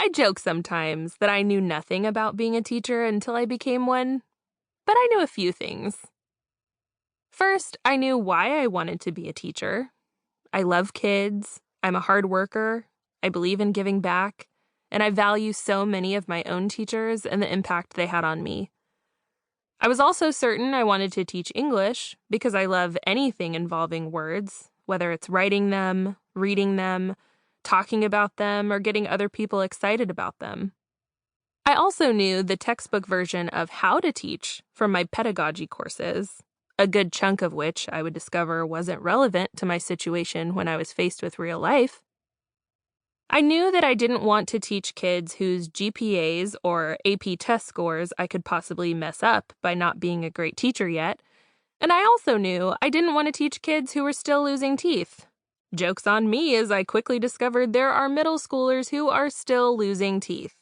I joke sometimes that I knew nothing about being a teacher until I became one, but I knew a few things. First, I knew why I wanted to be a teacher. I love kids, I'm a hard worker, I believe in giving back, and I value so many of my own teachers and the impact they had on me. I was also certain I wanted to teach English because I love anything involving words, whether it's writing them, reading them, talking about them, or getting other people excited about them. I also knew the textbook version of how to teach from my pedagogy courses, a good chunk of which I would discover wasn't relevant to my situation when I was faced with real life. I knew that I didn't want to teach kids whose GPAs or AP test scores I could possibly mess up by not being a great teacher yet, and I also knew I didn't want to teach kids who were still losing teeth. Joke's on me as I quickly discovered there are middle schoolers who are still losing teeth.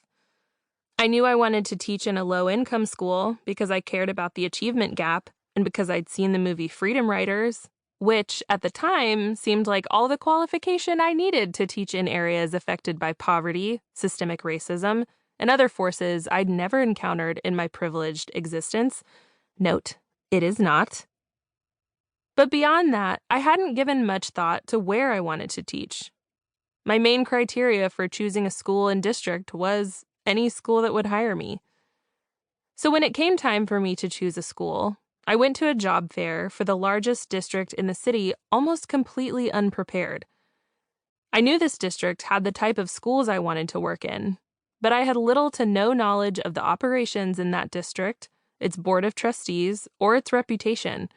I knew I wanted to teach in a low-income school because I cared about the achievement gap and because I'd seen the movie Freedom Writers, which, at the time, seemed like all the qualification I needed to teach in areas affected by poverty, systemic racism, and other forces I'd never encountered in my privileged existence. Note, it is not. But beyond that, I hadn't given much thought to where I wanted to teach. My main criteria for choosing a school and district was any school that would hire me. So when it came time for me to choose a school, I went to a job fair for the largest district in the city almost completely unprepared. I knew this district had the type of schools I wanted to work in, but I had little to no knowledge of the operations in that district, its board of trustees, or its reputation.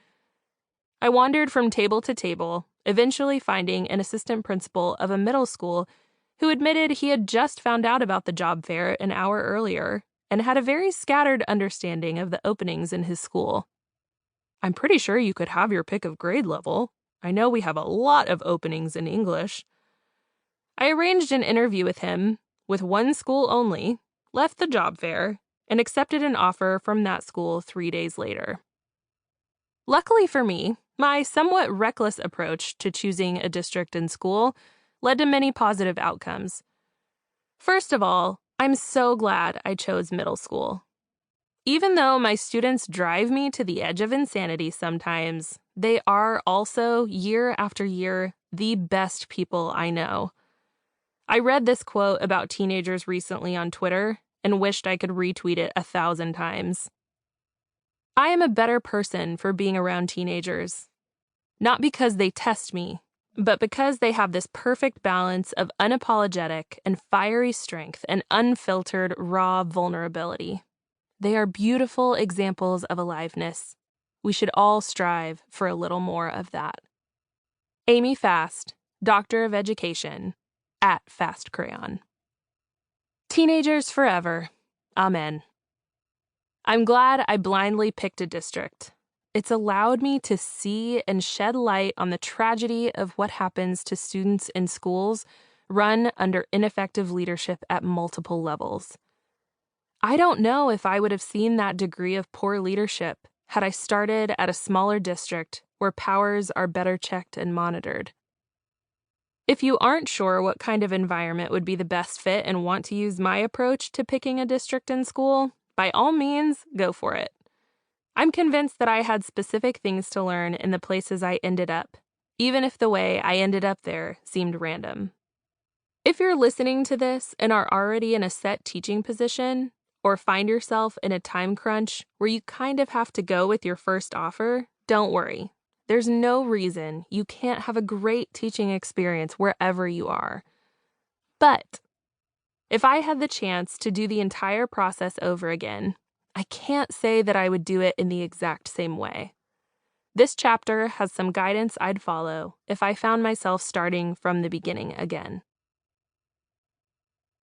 I wandered from table to table, eventually finding an assistant principal of a middle school who admitted he had just found out about the job fair an hour earlier and had a very scattered understanding of the openings in his school. "I'm pretty sure you could have your pick of grade level. I know we have a lot of openings in English." I arranged an interview with him, with one school only, left the job fair, and accepted an offer from that school 3 days later. Luckily for me, my somewhat reckless approach to choosing a district and school led to many positive outcomes. First of all, I'm so glad I chose middle school. Even though my students drive me to the edge of insanity sometimes, they are also, year after year, the best people I know. I read this quote about teenagers recently on Twitter and wished I could retweet it 1,000 times. I am a better person for being around teenagers. Not because they test me, but because they have this perfect balance of unapologetic and fiery strength and unfiltered, raw vulnerability. They are beautiful examples of aliveness. We should all strive for a little more of that. Amy Fast, Doctor of Education, @FastCrayon. Teenagers forever. Amen. I'm glad I blindly picked a district. It's allowed me to see and shed light on the tragedy of what happens to students in schools run under ineffective leadership at multiple levels. I don't know if I would have seen that degree of poor leadership had I started at a smaller district where powers are better checked and monitored. If you aren't sure what kind of environment would be the best fit and want to use my approach to picking a district and school, by all means, go for it. I'm convinced that I had specific things to learn in the places I ended up, even if the way I ended up there seemed random. If you're listening to this and are already in a set teaching position, or find yourself in a time crunch where you kind of have to go with your first offer, don't worry. There's no reason you can't have a great teaching experience wherever you are. But if I had the chance to do the entire process over again, I can't say that I would do it in the exact same way. This chapter has some guidance I'd follow if I found myself starting from the beginning again.